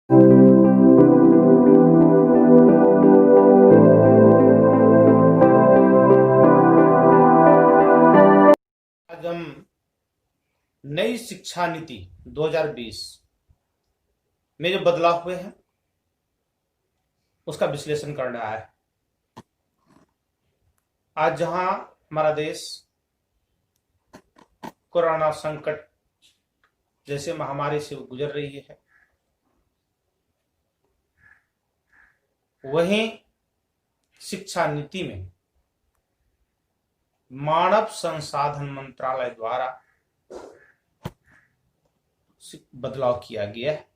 आज हम नई शिक्षा नीति 2020 में जो बदलाव हुए हैं उसका विश्लेषण कर रहा है। आज जहां हमारा देश कोरोना संकट जैसे महामारी से गुजर रही है, वहीं शिक्षा नीति में मानव संसाधन मंत्रालय द्वारा बदलाव किया गया है।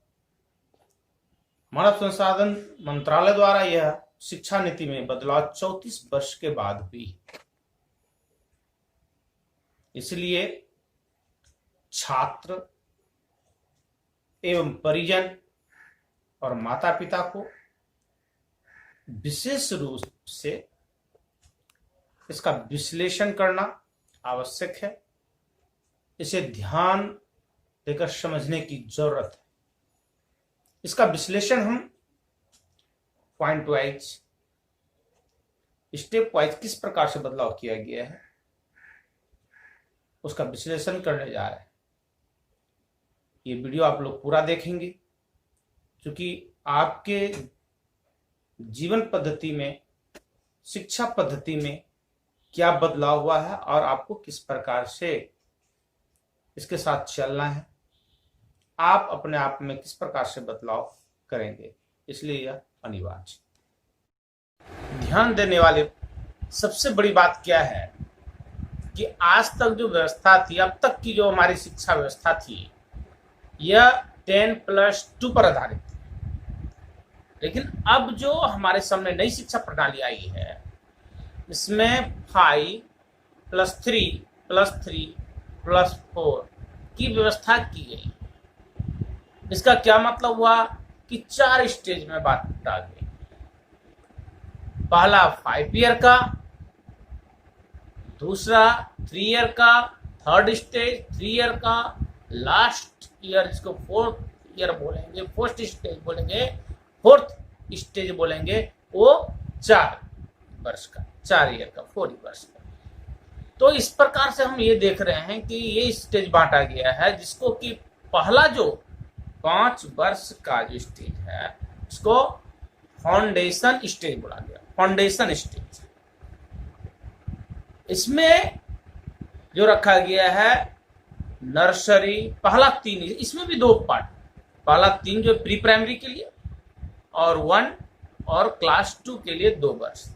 मानव संसाधन मंत्रालय द्वारा यह शिक्षा नीति में बदलाव 34 वर्ष के बाद हुई। इसलिए छात्र एवं परिजन और माता पिता को विशेष रूप से इसका विश्लेषण करना आवश्यक है। इसे ध्यान देकर समझने की जरूरत है। इसका विश्लेषण हम पॉइंट वाइज, स्टेप वाइज किस प्रकार से बदलाव किया गया है उसका विश्लेषण करने जा रहे हैं। ये वीडियो आप लोग पूरा देखेंगे क्योंकि आपके जीवन पद्धति में, शिक्षा पद्धति में क्या बदलाव हुआ है और आपको किस प्रकार से इसके साथ चलना है, आप अपने आप में किस प्रकार से बदलाव करेंगे, इसलिए यह अनिवार्य। ध्यान देने वाले सबसे बड़ी बात क्या है कि आज तक जो व्यवस्था थी, अब तक की जो हमारी शिक्षा व्यवस्था थी, यह 10+2 पर आधारित थी। लेकिन अब जो हमारे सामने नई शिक्षा प्रणाली आई है, इसमें 5+3+3+4 की व्यवस्था की गई। इसका क्या मतलब हुआ कि 4 स्टेज में बांटा गया। पहला 5 ईयर का, दूसरा 3 ईयर का, थर्ड स्टेज 3 ईयर का, लास्ट ईयर जिसको 4th ईयर बोलेंगे, फोर्थ स्टेज बोलेंगे, फोर्थ स्टेज बोलेंगे, वो 4 वर्ष का, 4 ईयर का, 4 वर्ष का। तो इस प्रकार से हम ये देख रहे हैं कि ये स्टेज बांटा गया है, जिसको कि पहला जो 5 वर्ष का जो स्टेज है उसको फाउंडेशन स्टेज बोला गया। फाउंडेशन स्टेज, इसमें जो रखा गया है नर्सरी, पहला 3, इसमें भी 2 पार्ट, पहला 3 जो प्री प्राइमरी के लिए और 1 और क्लास 2 के लिए 2 वर्ष।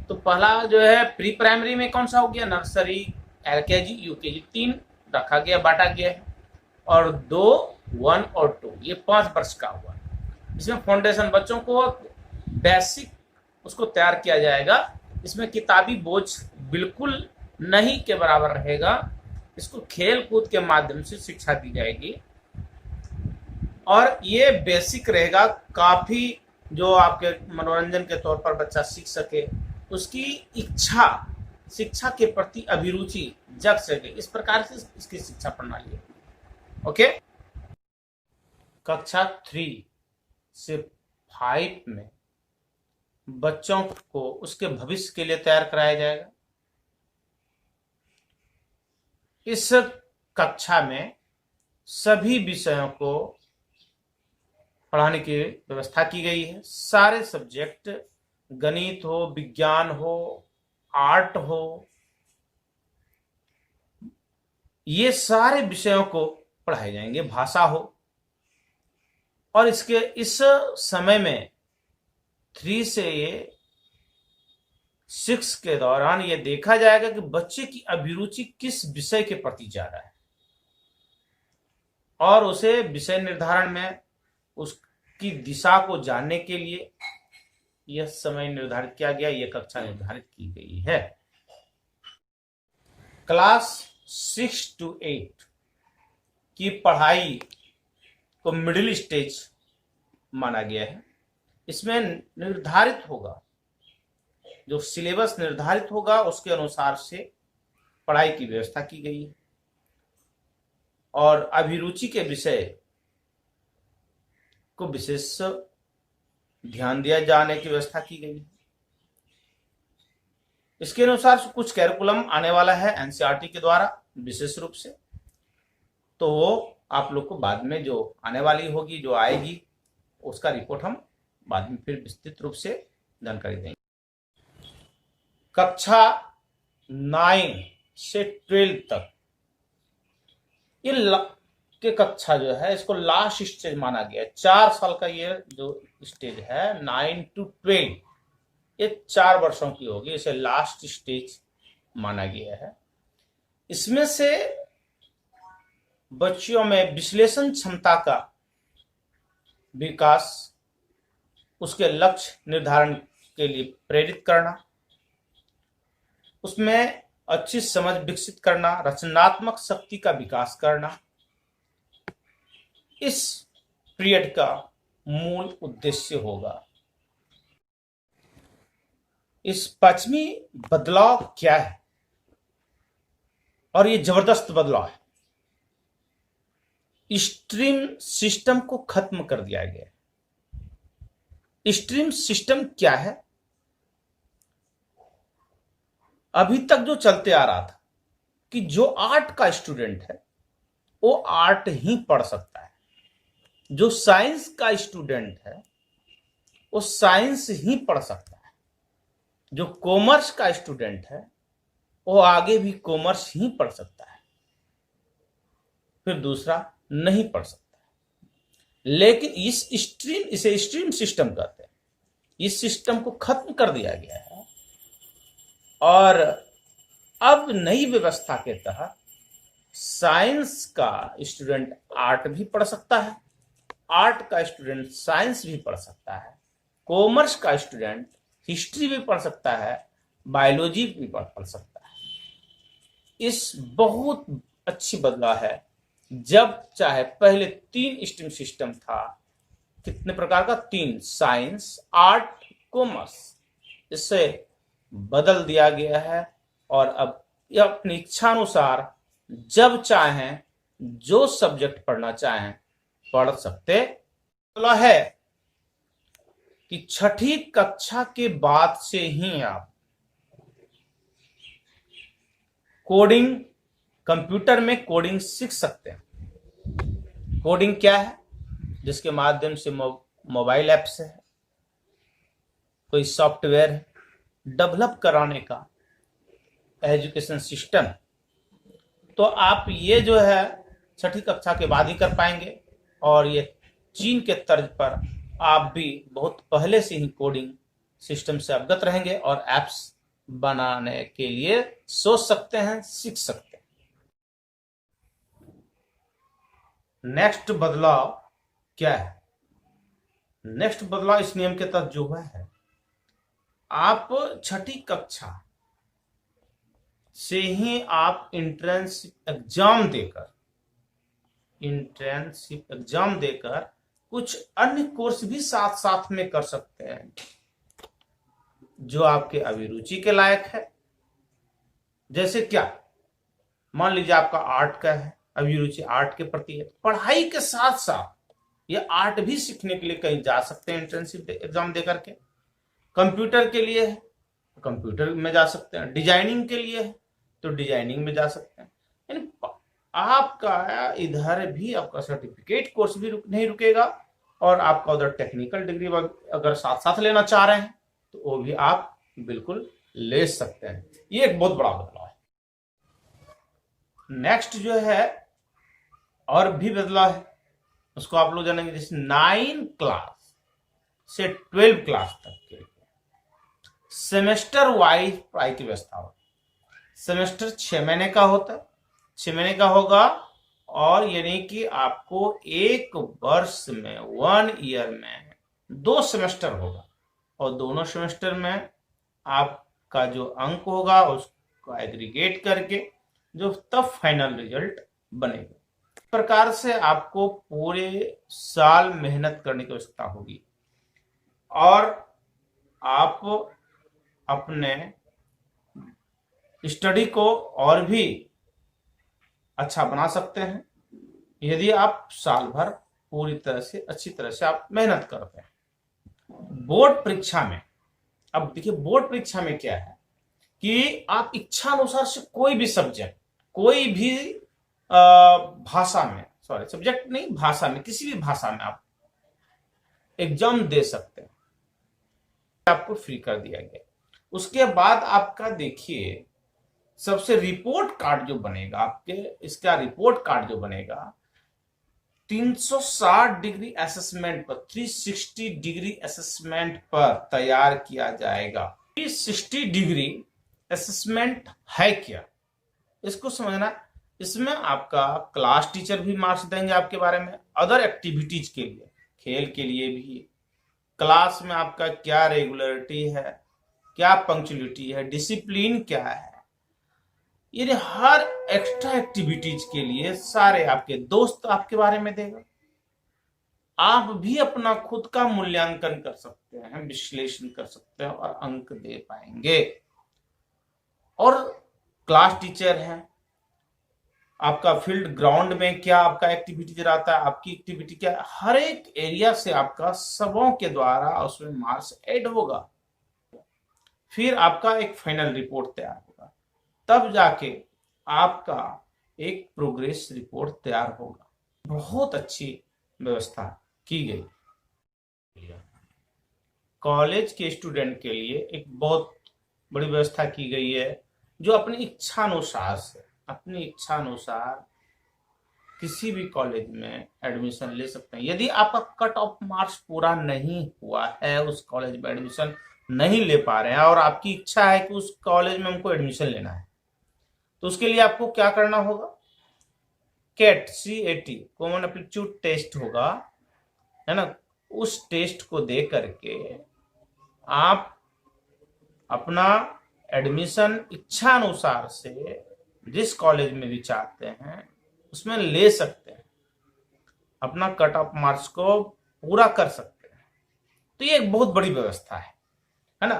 तो पहला जो है प्री प्राइमरी में कौन सा हो गया, नर्सरी, एलकेजी, यूकेजी, 3 रखा गया, बांटा गया है, और 2, 1 और 2, ये 5 वर्ष का हुआ। इसमें फाउंडेशन बच्चों को बेसिक उसको तैयार किया जाएगा। इसमें किताबी बोझ बिल्कुल नहीं के बराबर रहेगा। इसको खेल कूद के माध्यम से शिक्षा दी जाएगी और ये बेसिक रहेगा, काफी जो आपके मनोरंजन के तौर पर बच्चा सीख सके, उसकी इच्छा, शिक्षा के प्रति अभिरुचि जग सके, इस प्रकार से इसकी शिक्षा प्रणाली है। ओके, कक्षा 3 से 5 में बच्चों को उसके भविष्य के लिए तैयार कराया जाएगा। इस कक्षा में सभी विषयों को पढ़ाने की व्यवस्था की गई है। सारे सब्जेक्ट, गणित हो, विज्ञान हो, आर्ट हो, ये सारे विषयों को पढ़ाए जाएंगे, भाषा हो। और इसके इस समय में 3 से 6 के दौरान ये देखा जाएगा कि बच्चे की अभिरुचि किस विषय के प्रति जा रहा है और उसे विषय निर्धारण में उसकी दिशा को जानने के लिए यह समय निर्धारित किया गया, यह कक्षा निर्धारित की गई है। क्लास 6 to 8 की पढ़ाई को मिडिल स्टेज माना गया है। इसमें निर्धारित होगा, जो सिलेबस निर्धारित होगा उसके अनुसार से पढ़ाई की व्यवस्था की गई है और अभिरुचि के विषय को विशेष ध्यान दिया जाने की व्यवस्था की गई है। इसके अनुसार कुछ कैरिकुलम आने वाला है एनसीईआरटी के द्वारा विशेष रूप से, तो वो आप लोग को बाद में जो आने वाली होगी, जो आएगी, उसका रिपोर्ट हम बाद में फिर विस्तृत रूप से जानकारी देंगे। कक्षा 9 से 12 तक ये कक्षा जो है इसको लास्ट स्टेज माना गया है। 4 साल का ये जो स्टेज है 9 to 12, ये 4 वर्षों की होगी, इसे लास्ट स्टेज माना गया है। इसमें से बच्चों में विश्लेषण क्षमता का विकास, उसके लक्ष्य निर्धारण के लिए प्रेरित करना, उसमें अच्छी समझ विकसित करना, रचनात्मक शक्ति का विकास करना, इस पीरियड का मूल उद्देश्य होगा। इस पश्चिमी बदलाव क्या है, और ये जबरदस्त बदलाव है। स्ट्रीम सिस्टम को खत्म कर दिया गया है। स्ट्रीम सिस्टम क्या है? अभी तक जो चलते आ रहा था कि जो आर्ट का स्टूडेंट है वो आर्ट ही पढ़ सकता है, जो साइंस का स्टूडेंट है वो साइंस ही पढ़ सकता है, जो कॉमर्स का स्टूडेंट है वो आगे भी कॉमर्स ही पढ़ सकता है, फिर दूसरा नहीं पढ़ सकता है। लेकिन इसे स्ट्रीम सिस्टम कहते हैं। इस सिस्टम को खत्म कर दिया गया है और अब नई व्यवस्था के तहत साइंस का स्टूडेंट आर्ट भी पढ़ सकता है, आर्ट का स्टूडेंट साइंस भी पढ़ सकता है, कॉमर्स का स्टूडेंट हिस्ट्री भी पढ़ सकता है, बायोलॉजी भी पढ़ सकता है। इस बहुत अच्छी बदलाव है। जब चाहे पहले 3 स्ट्रीम सिस्टम था, कितने प्रकार का? 3, साइंस, आर्ट, कॉमर्स। इससे बदल दिया गया है और अब यह अपनी इच्छानुसार जब चाहें जो सब्जेक्ट पढ़ना चाहें पढ़ सकते है कि 6ठी कक्षा के बाद से ही आप कोडिंग, कंप्यूटर में कोडिंग सीख सकते हैं। कोडिंग क्या है? जिसके माध्यम से मोबाइल ऐप से है, कोई सॉफ्टवेयर है, डेवलप कराने का एजुकेशन सिस्टम, तो आप ये जो है 6ठी कक्षा के बाद ही कर पाएंगे। और ये चीन के तर्ज पर आप भी बहुत पहले से ही कोडिंग सिस्टम से अवगत रहेंगे और एप्स बनाने के लिए सोच सकते हैं, सीख सकते हैं। नेक्स्ट बदलाव क्या है? नेक्स्ट बदलाव इस नियम के तहत जो हुआ है, आप 6ठी कक्षा से ही आप इंट्रेंशिप एग्जाम देकर कुछ अन्य कोर्स भी साथ साथ में कर सकते हैं जो आपके अभिरुचि के लायक है। जैसे क्या? मान लीजिए आपका आर्ट का है, अभिरुचि आर्ट के प्रति है, पढ़ाई के साथ साथ ये आर्ट भी सीखने के लिए कहीं जा सकते हैं इंट्रेंशिप एग्जाम देकर के। कंप्यूटर के लिए है तो कंप्यूटर में जा सकते हैं, डिजाइनिंग के लिए है तो डिजाइनिंग में जा सकते हैं। यानी आपका इधर भी आपका सर्टिफिकेट कोर्स भी नहीं रुकेगा और आपका उधर टेक्निकल डिग्री अगर साथ साथ लेना चाह रहे हैं तो वो भी आप बिल्कुल ले सकते हैं। ये एक बहुत बड़ा बदलाव है। नेक्स्ट जो है और भी बदलाव है, उसको आप लोग जानेंगे। जैसे 9 क्लास से 12 क्लास तक के लिए सेमेस्टर वाइज पढ़ाई की व्यवस्था होगी। सेमेस्टर 6 महीने का होता है, 6 महीने का होगा और यानी कि आपको एक वर्ष में 1 ईयर में 2 सेमेस्टर होगा और दोनों सेमेस्टर में आपका जो अंक होगा उसको एग्रीगेट करके जो तब फाइनल रिजल्ट बनेगा। इस प्रकार से आपको पूरे साल मेहनत करने की आवश्यकता होगी और आप अपने स्टडी को और भी अच्छा बना सकते हैं यदि आप साल भर पूरी तरह से अच्छी तरह से आप मेहनत करते हैं। बोर्ड परीक्षा में, अब देखिए बोर्ड परीक्षा में क्या है कि आप इच्छा अनुसार से कोई भी सब्जेक्ट, कोई भी भाषा में, सॉरी सब्जेक्ट नहीं, भाषा में, किसी भी भाषा में आप एग्जाम दे सकते हैं, आपको फ्री कर दिया गया। उसके बाद आपका देखिए सबसे रिपोर्ट कार्ड जो बनेगा आपके, इसका रिपोर्ट कार्ड जो बनेगा 360 डिग्री असेसमेंट पर, 360 डिग्री असेसमेंट पर तैयार किया जाएगा। 360 डिग्री असेसमेंट है क्या, इसको समझना। इसमें आपका क्लास टीचर भी मार्क्स देंगे आपके बारे में, अदर एक्टिविटीज के लिए, खेल के लिए भी, क्लास में आपका क्या रेगुलरिटी है, क्या पंक्चुअलिटी है, डिसिप्लिन क्या है, ये हर एक्स्ट्रा एक्टिविटीज के लिए सारे आपके दोस्त आपके बारे में देगा। आप भी अपना खुद का मूल्यांकन कर सकते हैं, विश्लेषण कर सकते हैं और अंक दे पाएंगे। और क्लास टीचर है, आपका फील्ड ग्राउंड में क्या आपका एक्टिविटी रहता है, आपकी एक्टिविटी क्या है, हर एक एरिया से आपका सबों के द्वारा उसमें मार्क्स ऐड होगा। फिर आपका एक फाइनल रिपोर्ट तैयार होगा, तब जाके आपका एक प्रोग्रेस रिपोर्ट तैयार होगा। बहुत अच्छी व्यवस्था की गई। कॉलेज के स्टूडेंट के लिए एक बहुत बड़ी व्यवस्था की गई है, जो अपनी इच्छा अनुसार से, अपनी इच्छा अनुसार किसी भी कॉलेज में एडमिशन ले सकते हैं। यदि आपका कट ऑफ मार्क्स पूरा नहीं हुआ है, उस कॉलेज में एडमिशन नहीं ले पा रहे हैं और आपकी इच्छा है कि उस कॉलेज में हमको एडमिशन लेना है, तो उसके लिए आपको क्या करना होगा, cat CAT common aptitude test होगा, है ना। उस टेस्ट को दे करके आप अपना एडमिशन इच्छा अनुसार से जिस कॉलेज में भी चाहते हैं उसमें ले सकते हैं, अपना कट ऑफ मार्क्स को पूरा कर सकते हैं। तो ये एक बहुत बड़ी व्यवस्था है ना।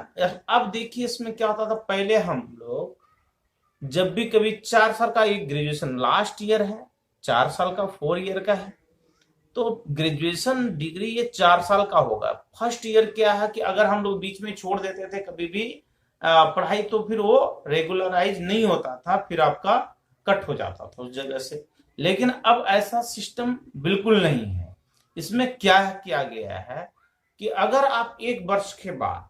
अब देखिए इसमें क्या होता था, पहले हम लोग जब भी कभी 4 साल का, एक ग्रेजुएशन लास्ट ईयर है, 4 साल का 4 ईयर का है, तो ग्रेजुएशन डिग्री ये 4 साल का होगा। फर्स्ट ईयर क्या है कि अगर हम लोग बीच में छोड़ देते थे कभी भी पढ़ाई, तो फिर वो रेगुलराइज नहीं होता था, फिर आपका कट हो जाता था उस जगह से। लेकिन अब ऐसा सिस्टम बिल्कुल नहीं है। इसमें क्या किया गया है कि अगर आप 1 वर्ष के बाद,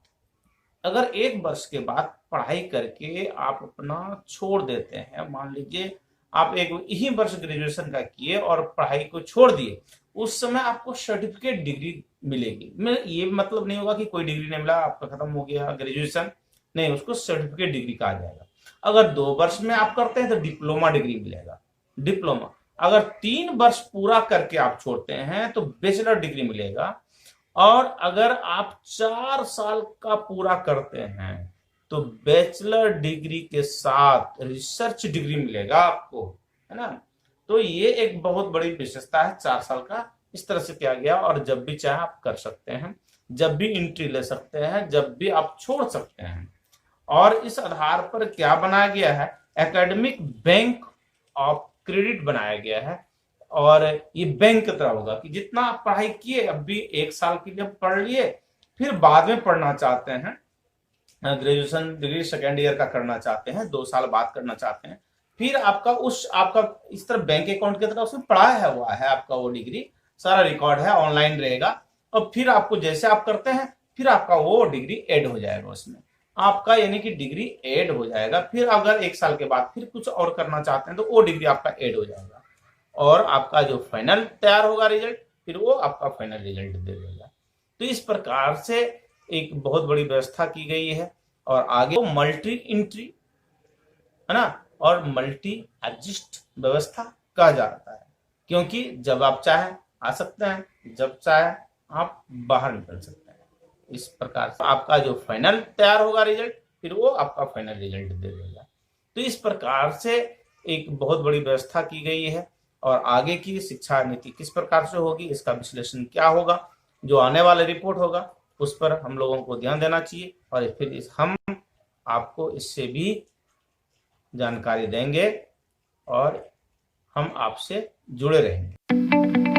अगर 1 वर्ष के बाद पढ़ाई करके आप अपना छोड़ देते हैं, मान लीजिए आप एक ही वर्ष ग्रेजुएशन का किए और पढ़ाई को छोड़ दिए, उस समय आपको सर्टिफिकेट डिग्री मिलेगी। ये मतलब नहीं होगा कि कोई डिग्री नहीं मिला, आपका खत्म हो गया ग्रेजुएशन, नहीं, उसको सर्टिफिकेट डिग्री कहा जाएगा। अगर 2 वर्ष में आप करते हैं तो डिप्लोमा डिग्री मिलेगा, डिप्लोमा। अगर 3 वर्ष पूरा करके आप छोड़ते हैं तो बैचलर डिग्री मिलेगा। और अगर आप 4 साल का पूरा करते हैं तो बैचलर डिग्री के साथ रिसर्च डिग्री मिलेगा आपको, है ना। तो ये एक बहुत बड़ी विशेषता है 4 साल का, इस तरह से किया गया। और जब भी चाहे आप कर सकते हैं, जब भी एंट्री ले सकते हैं, जब भी आप छोड़ सकते हैं। और इस आधार पर क्या बनाया गया है, एकेडमिक बैंक ऑफ क्रेडिट बनाया गया है। और ये बैंक की तरह होगा कि जितना आप पढ़ाई किए, अब भी 1 साल के लिए पढ़ लिए, फिर बाद में पढ़ना चाहते हैं, ग्रेजुएशन डिग्री सेकेंड ईयर का करना चाहते हैं, 2 साल बाद करना चाहते हैं, फिर आपका इस तरह बैंक अकाउंट की तरह उसमें पढ़ा हुआ है आपका वो डिग्री, सारा रिकॉर्ड है, ऑनलाइन रहेगा। और फिर आपको जैसे आप करते हैं, फिर आपका वो डिग्री ऐड हो जाएगा उसमें, आपका यानी कि डिग्री ऐड हो जाएगा। फिर अगर 1 साल के बाद फिर कुछ और करना चाहते हैं तो वो डिग्री आपका ऐड हो जाएगा। और आपका जो फाइनल तैयार होगा रिजल्ट, फिर वो आपका फाइनल रिजल्ट दे देगा। तो इस प्रकार से एक बहुत बड़ी व्यवस्था की गई है। और आगे वो मल्टी एंट्री, है ना, और मल्टी एग्जिट व्यवस्था कहा जाता है, क्योंकि जब आप चाहे आ सकते हैं, जब चाहे आप बाहर निकल सकते हैं। इस प्रकार से आपका जो फाइनल तैयार होगा रिजल्ट, फिर वो आपका फाइनल रिजल्ट दे देगा। तो इस प्रकार से एक बहुत बड़ी व्यवस्था की गई है। और आगे की शिक्षा नीति किस प्रकार से होगी, इसका विश्लेषण क्या होगा, जो आने वाला रिपोर्ट होगा, उस पर हम लोगों को ध्यान देना चाहिए। और फिर हम आपको इससे भी जानकारी देंगे और हम आपसे जुड़े रहेंगे।